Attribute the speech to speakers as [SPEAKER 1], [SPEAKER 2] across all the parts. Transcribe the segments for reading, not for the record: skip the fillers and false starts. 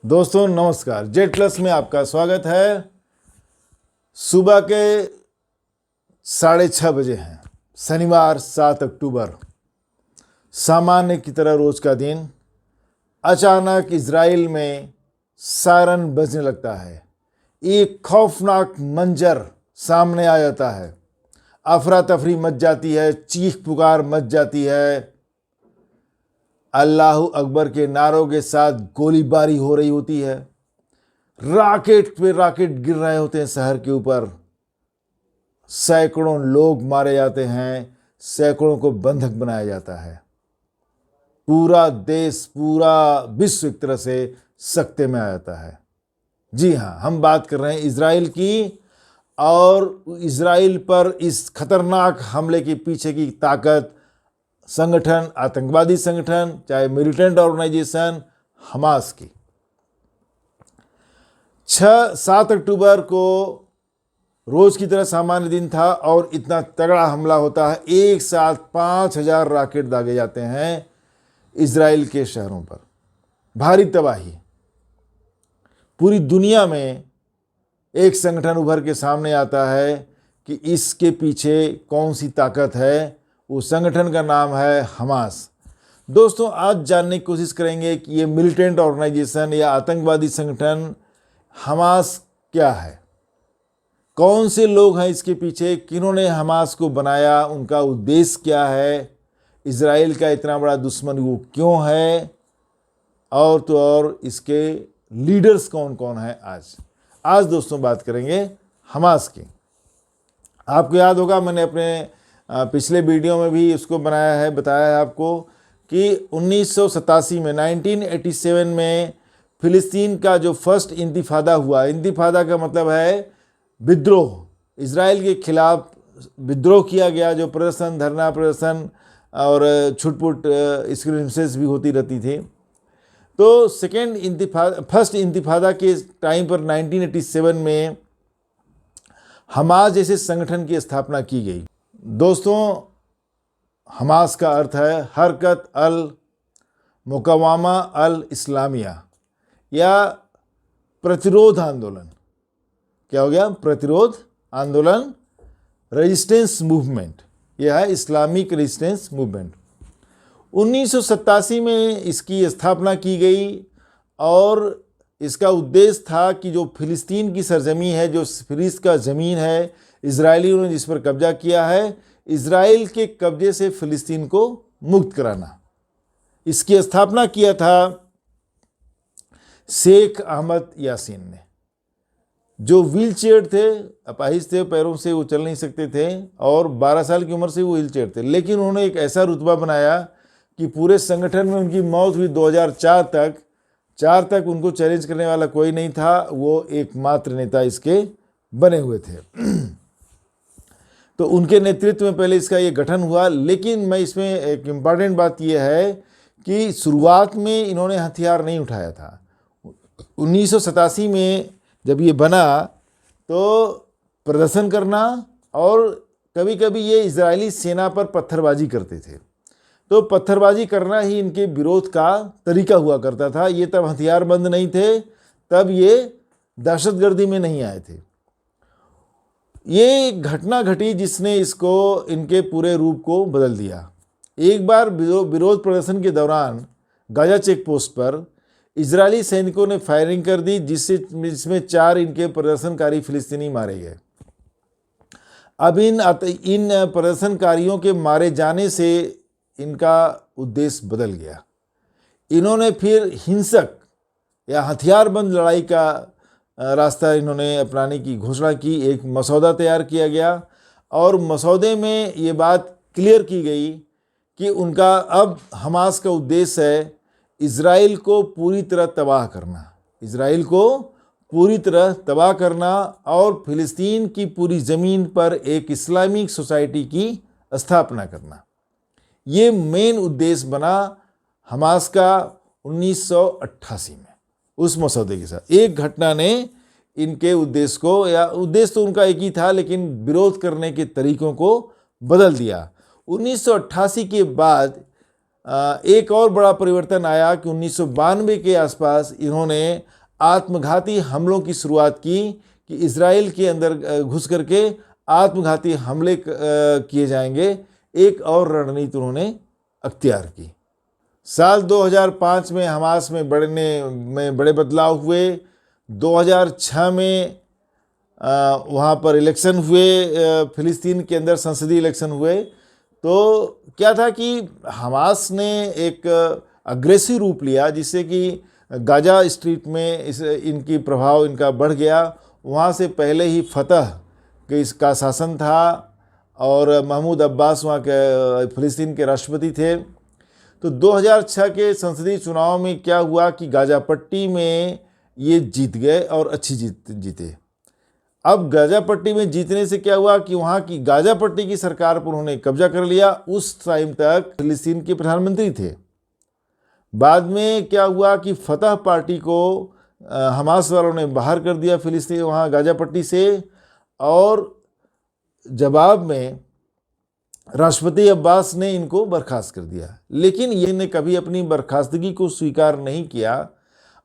[SPEAKER 1] दोस्तों नमस्कार, Z plus में आपका स्वागत है। सुबह के 6:30 बजे हैं, शनिवार 7 अक्टूबर। सामान्य की तरह रोज का दिन, अचानक इजराइल में सायरन बजने लगता है। एक खौफनाक मंजर सामने आ जाता है। अफरा तफरी मच जाती है, चीख पुकार मच जाती है। अल्लाहू अकबर के नारों के साथ गोलीबारी हो रही होती है। रॉकेट पे रॉकेट गिर रहे होते हैं शहर के ऊपर। सैकड़ों लोग मारे जाते हैं, सैकड़ों को बंधक बनाया जाता है। पूरा देश, पूरा विश्व एक तरह से सकते में आ जाता है। जी हाँ, हम बात कर रहे हैं इजराइल की, और इजराइल पर इस खतरनाक हमले के पीछे की ताकत, संगठन, आतंकवादी संगठन, चाहे मिलिटेंट ऑर्गेनाइजेशन, हमास की। 7 अक्टूबर को रोज की तरह सामान्य दिन था और इतना तगड़ा हमला होता है। एक साथ 5000 रॉकेट दागे जाते हैं इजराइल के शहरों पर। भारी तबाही। पूरी दुनिया में एक संगठन उभर के सामने आता है कि इसके पीछे कौन सी ताकत है। उस संगठन का नाम है हमास। दोस्तों, आज जानने की कोशिश करेंगे कि ये मिलिटेंट ऑर्गेनाइजेशन या आतंकवादी संगठन हमास क्या है, कौन से लोग हैं इसके पीछे, किन्होंने हमास को बनाया, उनका उद्देश्य क्या है, इजराइल का इतना बड़ा दुश्मन वो क्यों है, और तो और इसके लीडर्स कौन कौन हैं। आज दोस्तों बात करेंगे हमास की। आपको याद होगा, मैंने अपने पिछले वीडियो में भी उसको बताया है आपको कि 1987 में 1987 में फिलिस्तीन का जो फर्स्ट इंतिफादा हुआ। इंतिफादा का मतलब है विद्रोह। इजराइल के खिलाफ विद्रोह किया गया, जो प्रदर्शन, धरना प्रदर्शन और छुटपुट स्क्रीमसेस भी होती रहती थी। तो फर्स्ट इंतिफादा के टाइम पर 1987 में हमास जैसे संगठन की स्थापना की गई। दोस्तों, हमास का अर्थ है हरकत अल मुकवामा अल इस्लामिया, या प्रतिरोध आंदोलन। क्या हो गया? प्रतिरोध आंदोलन, रेजिस्टेंस मूवमेंट। यह है इस्लामिक रेजिस्टेंस मूवमेंट। 1987 में इसकी स्थापना की गई और इसका उद्देश्य था कि जो फिलिस्तीन की सरजमी है, जो फिलिस्तीन का ज़मीन है, इजरायलियों ने जिस पर कब्जा किया है, इजराइल के कब्जे से फिलिस्तीन को मुक्त कराना। इसकी स्थापना किया था शेख अहमद यासीन ने, जो व्हील चेयर थे, अपाहिज थे, पैरों से वो चल नहीं सकते थे और 12 साल की उम्र से वो व्हील चेयर थे। लेकिन उन्होंने एक ऐसा रुतबा बनाया कि पूरे संगठन में उनकी मौत हुई 2004 तक उनको चैलेंज करने वाला कोई नहीं था। वो एकमात्र नेता इसके बने हुए थे। तो उनके नेतृत्व में पहले इसका ये गठन हुआ। लेकिन मैं इसमें एक इम्पॉर्टेंट बात यह है कि शुरुआत में इन्होंने हथियार नहीं उठाया था। 1987 में जब ये बना तो प्रदर्शन करना, और कभी कभी ये इजरायली सेना पर पत्थरबाजी करते थे। तो पत्थरबाजी करना ही इनके विरोध का तरीका हुआ करता था। ये तब हथियारबंद नहीं थे, तब ये दहशतगर्दी में नहीं आए थे। ये घटना घटी जिसने इनके पूरे रूप को बदल दिया। एक बार विरोध प्रदर्शन के दौरान गाजा चेक पोस्ट पर इजरायली सैनिकों ने फायरिंग कर दी, जिसमें 4 इनके प्रदर्शनकारी फिलिस्तीनी मारे गए। अब इन प्रदर्शनकारियों के मारे जाने से इनका उद्देश्य बदल गया। इन्होंने फिर हिंसक या हथियारबंद लड़ाई का रास्ता इन्होंने अपनाने की घोषणा की। एक मसौदा तैयार किया गया और मसौदे में ये बात क्लियर की गई कि उनका अब हमास का उद्देश्य है इजराइल को पूरी तरह तबाह करना, इजराइल को पूरी तरह तबाह करना और फिलिस्तीन की पूरी ज़मीन पर एक इस्लामिक सोसाइटी की स्थापना करना। ये मेन उद्देश्य बना हमास का 1988 में। उस मसौदे के साथ एक घटना ने इनके उद्देश्य को, या उद्देश्य तो उनका एक ही था लेकिन विरोध करने के तरीकों को बदल दिया। 1988 के बाद एक और बड़ा परिवर्तन आया कि 1992 के आसपास इन्होंने आत्मघाती हमलों की शुरुआत की कि इजराइल के अंदर घुस करके आत्मघाती हमले किए जाएंगे। एक और रणनीति उन्होंने अख्तियार की। साल 2005 में हमास में बड़े बदलाव हुए। 2006 में वहाँ पर इलेक्शन हुए, फिलिस्तीन के अंदर संसदीय इलेक्शन हुए। तो क्या था कि हमास ने एक अग्रेसिव रूप लिया जिससे कि गाजा स्ट्रीट में इनकी प्रभाव इनका बढ़ गया। वहाँ से पहले ही फतह के इसका शासन था और महमूद अब्बास वहाँ के फिलिस्तीन के राष्ट्रपति थे। तो 2006 के संसदीय चुनाव में क्या हुआ कि गाजा पट्टी में ये जीत गए और अच्छी जीते। अब गाजा पट्टी में जीतने से क्या हुआ कि वहाँ की गाजा पट्टी की सरकार पर उन्होंने कब्जा कर लिया। उस टाइम तक फिलिस्तीन के प्रधानमंत्री थे। बाद में क्या हुआ कि फतह पार्टी को हमास वालों ने बाहर कर दिया फिलिस्तीन वहाँ गाजा पट्टी से, और जवाब में राष्ट्रपति अब्बास ने इनको बर्खास्त कर दिया। लेकिन ये ने कभी अपनी बर्खास्तगी को स्वीकार नहीं किया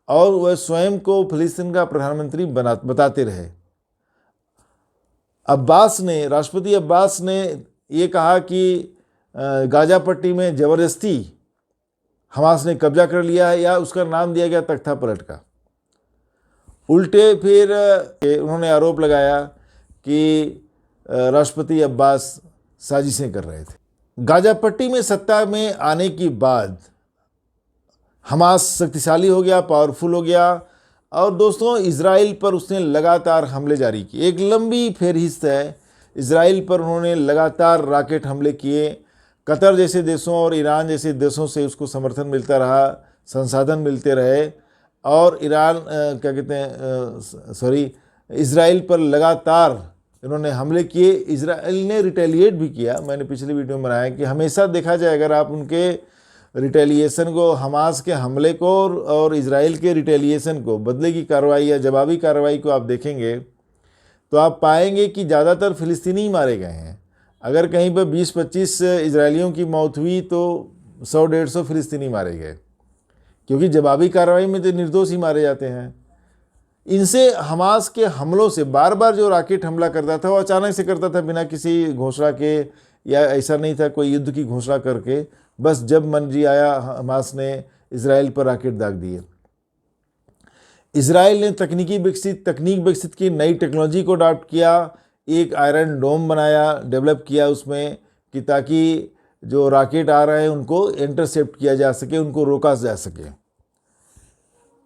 [SPEAKER 1] और वह स्वयं को फिलिस्तीन का प्रधानमंत्री बताते रहे। राष्ट्रपति अब्बास ने ये कहा कि गाजा पट्टी में ज़बरदस्ती हमास ने कब्जा कर लिया है, या उसका नाम दिया गया तख्ता पलट का। उल्टे फिर उन्होंने आरोप लगाया कि राष्ट्रपति अब्बास साजिशें कर रहे थे। गाजा पट्टी में सत्ता में आने के बाद हमास शक्तिशाली हो गया, पावरफुल हो गया, और दोस्तों इजराइल पर उसने लगातार हमले जारी किए। एक लंबी फहरिस्त है। इजराइल पर उन्होंने लगातार रॉकेट हमले किए। कतर जैसे देशों और ईरान जैसे देशों से उसको समर्थन मिलता रहा, संसाधन मिलते रहे, और इजराइल पर लगातार इन्होंने हमले किए। इजराइल ने रिटेलिएट भी किया। मैंने पिछली वीडियो में बनाया कि हमेशा देखा जाए, अगर आप उनके रिटेलिएशन को, हमास के हमले को और इजराइल के रिटेलिएशन को, बदले की कार्रवाई या जवाबी कार्रवाई को आप देखेंगे तो आप पाएंगे कि ज़्यादातर फिलिस्तीनी मारे गए हैं। अगर कहीं पर 20-25 इजरायलियों की मौत हुई तो 100-150 फिलिस्तीनी मारे गए, क्योंकि जवाबी कार्रवाई में तो निर्दोष ही मारे जाते हैं। इनसे हमास के हमलों से बार बार जो रॉकेट हमला करता था वो अचानक से करता था, बिना किसी घोषणा के, या ऐसा नहीं था कोई युद्ध की घोषणा करके। बस जब मर्जी आया हमास ने इजराइल पर रॉकेट दाग दिए। इजराइल ने तकनीक विकसित की, नई टेक्नोलॉजी को अडॉप्ट किया, एक आयरन डोम बनाया, डेवलप किया उसमें, कि ताकि जो रॉकेट आ रहे हैं उनको इंटरसेप्ट किया जा सके, उनको रोका जा सके।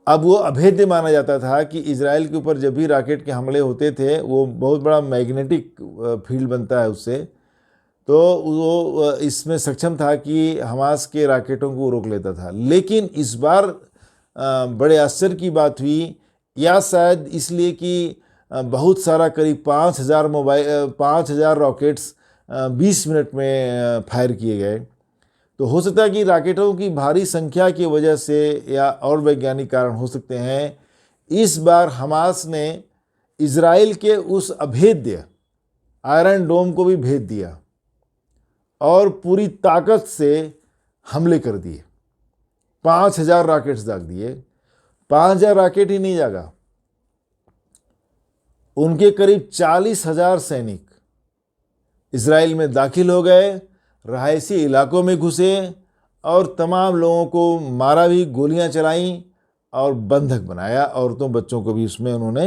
[SPEAKER 1] अब वो अभेद्य माना जाता था कि इजराइल के ऊपर जब भी रॉकेट के हमले होते थे, वो बहुत बड़ा मैग्नेटिक फील्ड बनता है उससे, तो वो इसमें सक्षम था कि हमास के रॉकेटों को रोक लेता था। लेकिन इस बार बड़े आश्चर्य की बात हुई, या शायद इसलिए कि बहुत सारा करीब 5,000 रॉकेट्स 20 मिनट में फायर किए गए। तो हो सकता है कि रॉकेटों की भारी संख्या की वजह से, या और वैज्ञानिक कारण हो सकते हैं, इस बार हमास ने इजराइल के उस अभेद्य आयरन डोम को भी भेद दिया और पूरी ताकत से हमले कर दिए। 5,000 रॉकेट्स दाग दिए। 5,000 रॉकेट ही नहीं जागा, उनके करीब 40,000 सैनिक इजराइल में दाखिल हो गए, रहायशी इलाकों में घुसे और तमाम लोगों को मारा भी, गोलियां चलाईं और बंधक बनाया। औरतों बच्चों को भी उसमें उन्होंने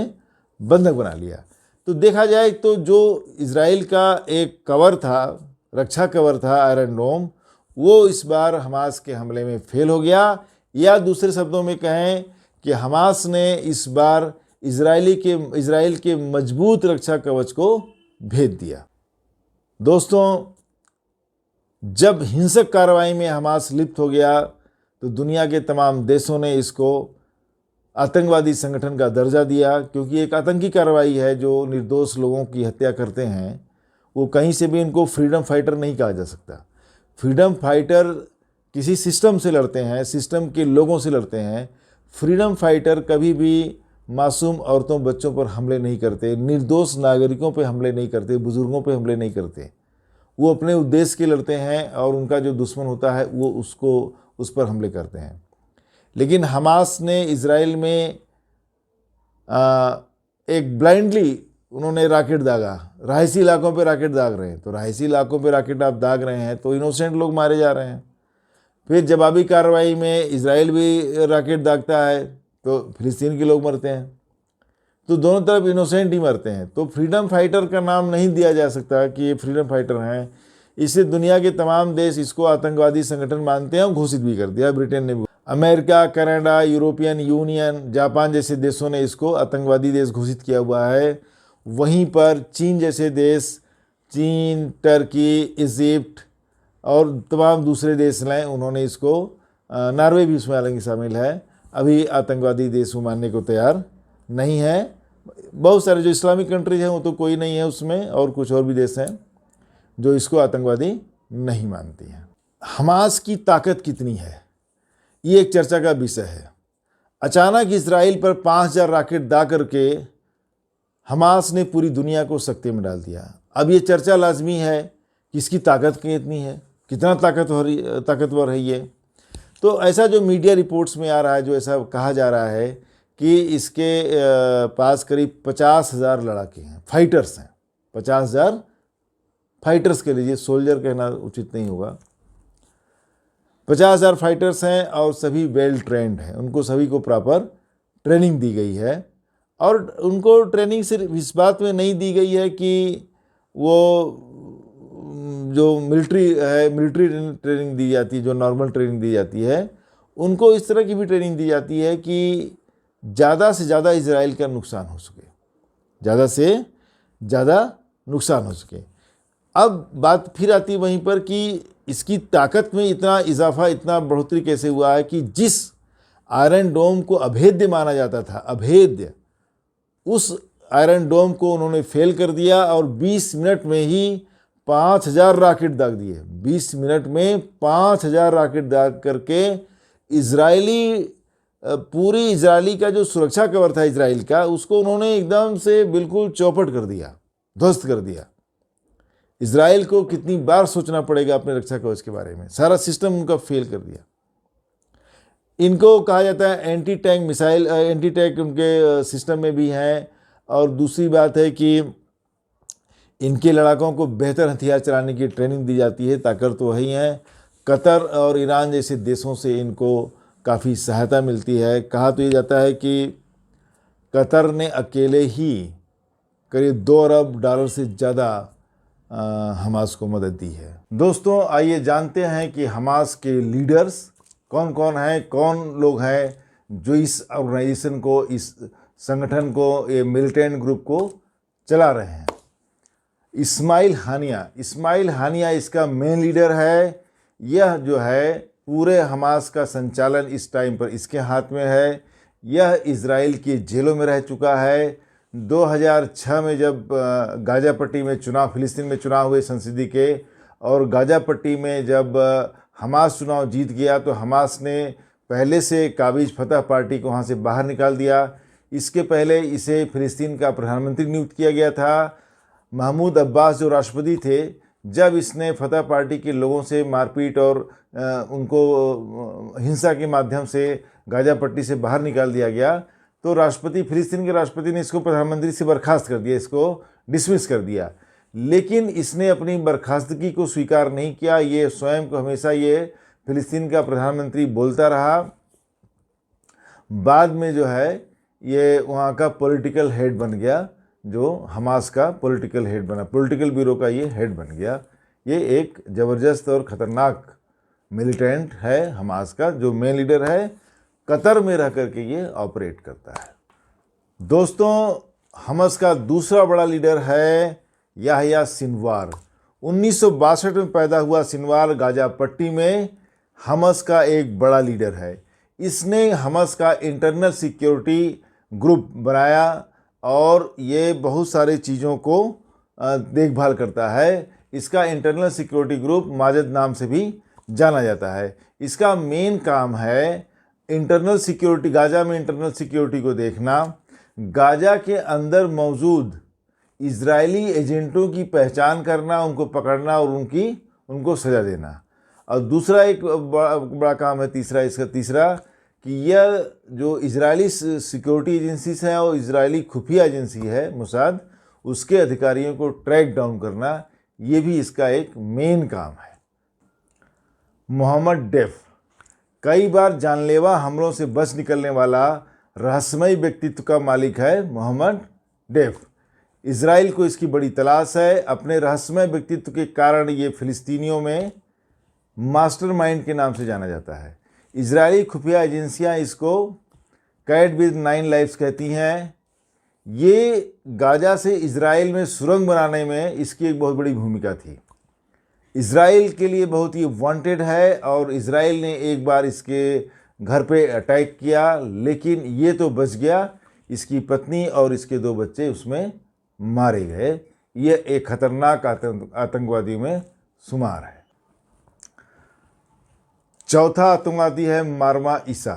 [SPEAKER 1] बंधक बना लिया। तो देखा जाए तो जो इजराइल का एक कवर था, रक्षा कवर था आयरन डोम, वो इस बार हमास के हमले में फेल हो गया। या दूसरे शब्दों में कहें कि हमास ने इस बार इजराइल के मजबूत रक्षा कवच को भेद दिया। दोस्तों, जब हिंसक कार्रवाई में हमास लिप्त हो गया तो दुनिया के तमाम देशों ने इसको आतंकवादी संगठन का दर्जा दिया, क्योंकि एक आतंकी कार्रवाई है। जो निर्दोष लोगों की हत्या करते हैं वो कहीं से भी इनको फ्रीडम फाइटर नहीं कहा जा सकता। फ्रीडम फाइटर किसी सिस्टम से लड़ते हैं, सिस्टम के लोगों से लड़ते हैं। फ्रीडम फाइटर कभी भी मासूम औरतों बच्चों पर हमले नहीं करते, निर्दोष नागरिकों पर हमले नहीं करते, बुजुर्गों पर हमले नहीं करते। वो अपने उद्देश्य के लड़ते हैं और उनका जो दुश्मन होता है वो उस पर हमले करते हैं। लेकिन हमास ने इज़राइल में एक ब्लाइंडली उन्होंने रॉकेट दागा, रहायशी इलाकों पे रॉकेट दाग रहे हैं। तो रहायशी इलाकों पे रॉकेट आप दाग रहे हैं तो इनोसेंट लोग मारे जा रहे हैं। फिर जवाबी कार्रवाई में इज़राइल भी रॉकेट दागता है तो फिलिस्तीन के लोग मरते हैं। तो दोनों तरफ इनोसेंट ही मरते हैं। तो फ्रीडम फाइटर का नाम नहीं दिया जा सकता कि ये फ्रीडम फाइटर हैं। इससे दुनिया के तमाम देश इसको आतंकवादी संगठन मानते हैं और घोषित भी कर दिया। ब्रिटेन ने भी, America, Canada, European union, Japan जैसे देशों ने इसको आतंकवादी देश घोषित किया हुआ है। वहीं पर चीन जैसे देश, चीन, टर्की, इजिप्ट और तमाम दूसरे देश हैं, उन्होंने इसको, नॉर्वे भी उसमें हालांकि शामिल है, अभी आतंकवादी देश को मानने को तैयार नहीं है। बहुत सारे जो इस्लामिक कंट्रीज हैं वो तो कोई नहीं है उसमें, और कुछ और भी देश हैं जो इसको आतंकवादी नहीं मानती हैं। हमास की ताकत कितनी है ये एक चर्चा का विषय है। अचानक इजराइल पर 5000 रॉकेट दाग करके हमास ने पूरी दुनिया को सख्ते में डाल दिया। अब ये चर्चा लाजमी है कि इसकी ताकत कितनी है, कितना ताकतवर है ये। तो ऐसा जो मीडिया रिपोर्ट्स में आ रहा है, जो ऐसा कहा जा रहा है कि इसके पास करीब 50,000 लड़ाके हैं, फाइटर्स हैं। 50,000 फाइटर्स के लिए, सोल्जर कहना उचित नहीं होगा, 50,000 फाइटर्स हैं और सभी वेल ट्रेंड हैं। उनको सभी को प्रॉपर ट्रेनिंग दी गई है। और उनको ट्रेनिंग सिर्फ इस बात में नहीं दी गई है कि वो जो मिलिट्री ट्रेनिंग दी जाती है, जो नॉर्मल ट्रेनिंग दी जाती है, उनको इस तरह की भी ट्रेनिंग दी जाती है कि ज़्यादा से ज़्यादा इजराइल का नुकसान हो सके, ज़्यादा से ज़्यादा नुकसान हो सके। अब बात फिर आती है वहीं पर कि इसकी ताकत में इतना इजाफा, इतना बढ़ोतरी कैसे हुआ है कि जिस आयरन डोम को अभेद्य माना जाता था, अभेद्य, उस आयरन डोम को उन्होंने फेल कर दिया और 20 मिनट में ही 5000 रॉकेट दाग दिए। 20 मिनट में 5000 रॉकेट दाग करके पूरी इजरायली का जो सुरक्षा कवर था इजराइल का, उसको उन्होंने एकदम से बिल्कुल चौपट कर दिया, ध्वस्त कर दिया। इजराइल को कितनी बार सोचना पड़ेगा अपने रक्षा कवच के बारे में, सारा सिस्टम उनका फेल कर दिया। इनको कहा जाता है anti tank missile, anti tank उनके सिस्टम में भी हैं। और दूसरी बात है कि इनके लड़ाकों को बेहतर हथियार चलाने की ट्रेनिंग दी जाती है, ताकत तो वही है। कतर और ईरान जैसे देशों से इनको काफ़ी सहायता मिलती है। कहा तो ये जाता है कि कतर ने अकेले ही करीब $2 अरब से ज़्यादा हमास को मदद दी है। दोस्तों, आइए जानते हैं कि हमास के लीडर्स कौन कौन हैं, कौन लोग हैं जो इस ऑर्गेनाइजेशन को, इस संगठन को, ये मिलिटेंट ग्रुप को चला रहे हैं। इस्माइल हानिया इसका मेन लीडर है। यह जो है पूरे हमास का संचालन इस टाइम पर इसके हाथ में है। यह इजराइल की जेलों में रह चुका है। 2006 में जब गाजा पट्टी में चुनाव, फिलिस्तीन में चुनाव हुए संसदीय के, और गाजा पट्टी में जब हमास चुनाव जीत गया तो हमास ने पहले से काबिज फतह पार्टी को वहाँ से बाहर निकाल दिया। इसके पहले इसे फिलिस्तीन का प्रधानमंत्री नियुक्त किया गया था। महमूद अब्बास जो राष्ट्रपति थे, जब इसने फतह पार्टी के लोगों से मारपीट और उनको हिंसा के माध्यम से गाजा पट्टी से बाहर निकाल दिया गया, तो राष्ट्रपति, फिलिस्तीन के राष्ट्रपति ने इसको प्रधानमंत्री से बर्खास्त कर दिया, इसको डिसमिस कर दिया। लेकिन इसने अपनी बर्खास्तगी को स्वीकार नहीं किया। ये स्वयं को हमेशा ये फिलिस्तीन का प्रधानमंत्री बोलता रहा। बाद में जो है ये वहाँ का पॉलिटिकल हेड बन गया, जो हमास का पॉलिटिकल हेड बना, पॉलिटिकल ब्यूरो का ये हेड बन गया। ये एक ज़बरदस्त और ख़तरनाक मिलिटेंट है हमास का, जो मेन लीडर है। कतर में रह करके ये ऑपरेट करता है। दोस्तों, हमास का दूसरा बड़ा लीडर है याह्या सिनवार। 1962 में पैदा हुआ सिनवार गाजा पट्टी में हमास का एक बड़ा लीडर है। इसने हमास का इंटरनल सिक्योरिटी ग्रुप बनाया और ये बहुत सारे चीज़ों को देखभाल करता है। इसका इंटरनल सिक्योरिटी ग्रुप माजद नाम से भी जाना जाता है। इसका मेन काम है इंटरनल सिक्योरिटी, गाजा में इंटरनल सिक्योरिटी को देखना। गाजा के अंदर मौजूद इजरायली एजेंटों की पहचान करना, उनको पकड़ना और उनको सज़ा देना। और दूसरा एक बड़ा काम है इसका तीसरा कि यह जो इजरायली सिक्योरिटी एजेंसीज हैं और इजरायली खुफिया एजेंसी है मोसाद, उसके अधिकारियों को ट्रैक डाउन करना, ये भी इसका एक मेन काम है। मोहम्मद डेफ कई बार जानलेवा हमलों से बच निकलने वाला रहस्यमयी व्यक्तित्व का मालिक है मोहम्मद डेफ। इजराइल को इसकी बड़ी तलाश है। अपने रहस्यमय व्यक्तित्व के कारण ये फिलिस्तीनियों में मास्टरमाइंड के नाम से जाना जाता है। इजरायली खुफिया एजेंसियां इसको कैट विद 9 लाइफ्स कहती हैं। ये गाजा से इजराइल में सुरंग बनाने में इसकी एक बहुत बड़ी भूमिका थी। इजराइल के लिए बहुत ही वांटेड है और इजराइल ने एक बार इसके घर पे अटैक किया, लेकिन ये तो बच गया। इसकी पत्नी और इसके 2 बच्चे उसमें मारे गए। ये एक खतरनाक आतंकवादियों में शुमार है। चौथा आतंकवादी है मारवा ईसा।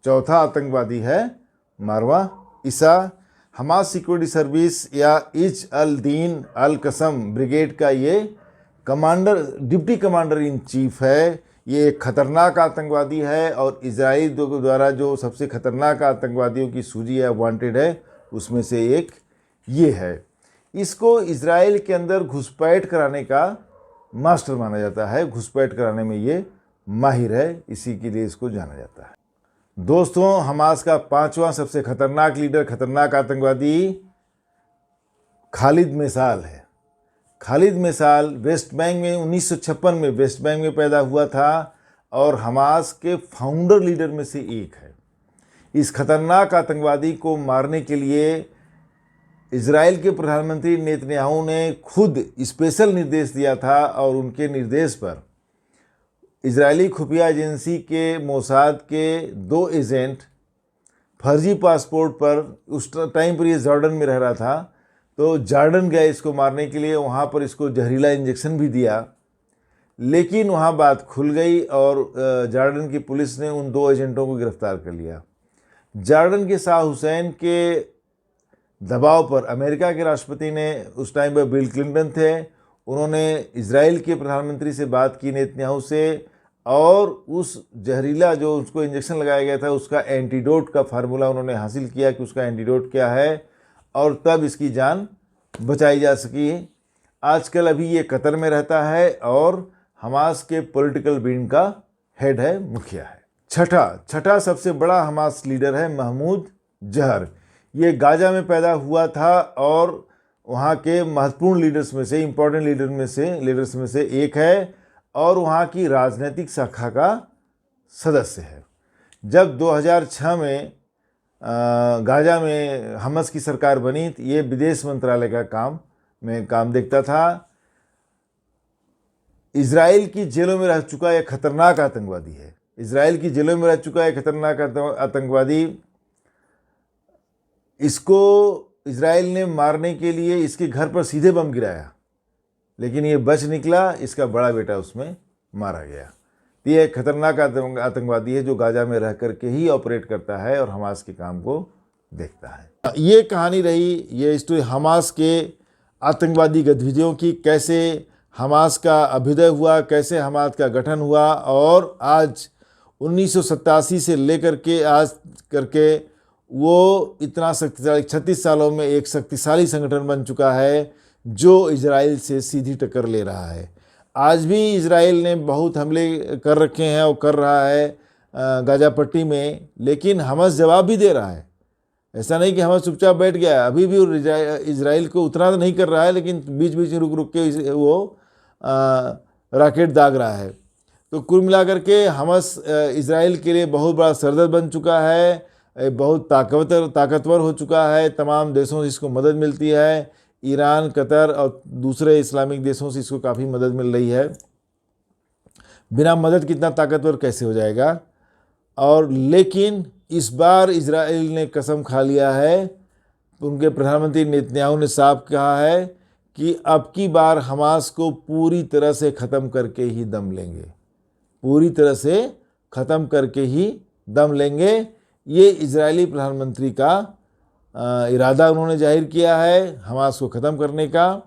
[SPEAKER 1] चौथा आतंकवादी है मारवा ईसा। हमास सिक्योरिटी सर्विस या इज अल दीन अल कसम ब्रिगेड का ये डिप्टी कमांडर इन चीफ है। ये एक खतरनाक आतंकवादी है और इजराइल द्वारा जो सबसे खतरनाक आतंकवादियों की सूची है, वांटेड है, उसमें से एक ये है। इसको इजराइल के अंदर घुसपैठ कराने का मास्टर माना जाता है। घुसपैठ कराने में ये माहिर है, इसी के लिए इसको जाना जाता है। दोस्तों, हमास का 5वां सबसे खतरनाक लीडर, खतरनाक आतंकवादी खालिद मेसाल है। खालिद मेसाल वेस्ट बैंक में 1956 में वेस्ट बैंक में पैदा हुआ था और हमास के फाउंडर लीडर में से एक है। इस खतरनाक आतंकवादी को मारने के लिए इजराइल के प्रधानमंत्री नेतन्याहू ने खुद स्पेशल निर्देश दिया था और उनके निर्देश पर इजरायली खुफिया एजेंसी के मोसाद के 2 एजेंट फर्जी पासपोर्ट पर, उस टाइम पर ये जॉर्डन में रह रहा था, तो जॉर्डन गए इसको मारने के लिए। वहाँ पर इसको जहरीला इंजेक्शन भी दिया, लेकिन वहाँ बात खुल गई और जॉर्डन की पुलिस ने उन 2 एजेंटों को गिरफ्तार कर लिया। जॉर्डन के शाह हुसैन के दबाव पर अमेरिका के राष्ट्रपति ने, उस टाइम पर बिल क्लिंटन थे, उन्होंने इजराइल के प्रधानमंत्री से बात की नेतन्याहू से और उस जहरीला जो उसको इंजेक्शन लगाया गया था उसका एंटीडोट का फार्मूला उन्होंने हासिल किया कि उसका एंटीडोट क्या है, और तब इसकी जान बचाई जा सकी। आजकल अभी ये कतर में रहता है और हमास के पॉलिटिकल विंग का हेड है, मुखिया है। छठा सबसे बड़ा हमास लीडर है महमूद जहर। ये गाजा में पैदा हुआ था और वहाँ के महत्वपूर्ण लीडर्स में से, इम्पोर्टेंट लीडर्स में से एक है और वहाँ की राजनीतिक शाखा का सदस्य है। जब 2006 में गाजा में हमास की सरकार बनी, ये विदेश मंत्रालय का काम देखता था। इजराइल की जेलों में रह चुका यह खतरनाक आतंकवादी है। इजराइल की जेलों में रह चुका है खतरनाक आतंकवादी। इसको इजराइल ने मारने के लिए इसके घर पर सीधे बम गिराया, लेकिन ये बच निकला। इसका बड़ा बेटा उसमें मारा गया। ये एक खतरनाक आतंकवादी है जो गाजा में रह कर के ही ऑपरेट करता है और हमास के काम को देखता है। ये कहानी रही, ये स्टोरी हमास के आतंकवादी गतिविधियों की, कैसे हमास का अभ्युदय हुआ, कैसे हमास का गठन हुआ और आज 1987 से लेकर के आज करके वो इतना शक्तिशाली, 36 सालों में एक शक्तिशाली संगठन बन चुका है जो इजराइल से सीधी टक्कर ले रहा है। आज भी इजराइल ने बहुत हमले कर रखे हैं और कर रहा है गाजा पट्टी में, लेकिन हमास जवाब भी दे रहा है। ऐसा नहीं कि हमास चुपचाप बैठ गया, अभी भी इजराइल को उतना तो नहीं कर रहा है, लेकिन बीच बीच में रुक रुक के वो रॉकेट दाग रहा है। तो कुल मिलाकर के हमास इजराइल के लिए बहुत बड़ा सरदर्द बन चुका है, बहुत ताकतवर हो चुका है। तमाम देशों से इसको मदद मिलती है। ईरान, कतर और दूसरे इस्लामिक देशों से इसको काफ़ी मदद मिल रही है। बिना मदद कितना ताकतवर कैसे हो जाएगा। और लेकिन इस बार इजराइल ने कसम खा लिया है, उनके प्रधानमंत्री नेतन्याहू ने साफ कहा है कि अब की बार हमास को पूरी तरह से ख़त्म करके ही दम लेंगे, पूरी तरह से ख़त्म करके ही दम लेंगे। ये इजरायली प्रधानमंत्री का इरादा उन्होंने जाहिर किया है हमास को ख़त्म करने का।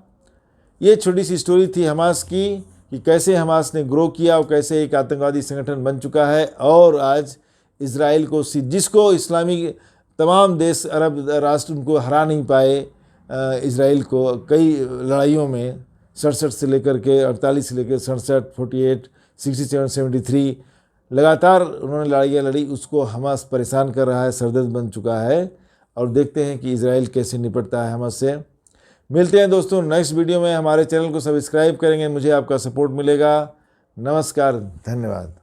[SPEAKER 1] ये छोटी सी स्टोरी थी हमास की कि कैसे हमास ने ग्रो किया और कैसे एक आतंकवादी संगठन बन चुका है। और आज इज़राइल को जिसको इस्लामी तमाम देश अरब राष्ट्र उनको हरा नहीं पाए, इज़राइल को कई लड़ाइयों में 67 से लेकर के 48 से लेकर 67, 48, 67, 73 लगातार उन्होंने लड़ाइयाँ लड़ी, उसको हमास परेशान कर रहा है, सरदर्द बन चुका है। और देखते हैं कि इज़राइल कैसे निपटता है हमास से। मिलते हैं दोस्तों नेक्स्ट वीडियो में। हमारे चैनल को सब्सक्राइब करेंगे, मुझे आपका सपोर्ट मिलेगा। नमस्कार, धन्यवाद।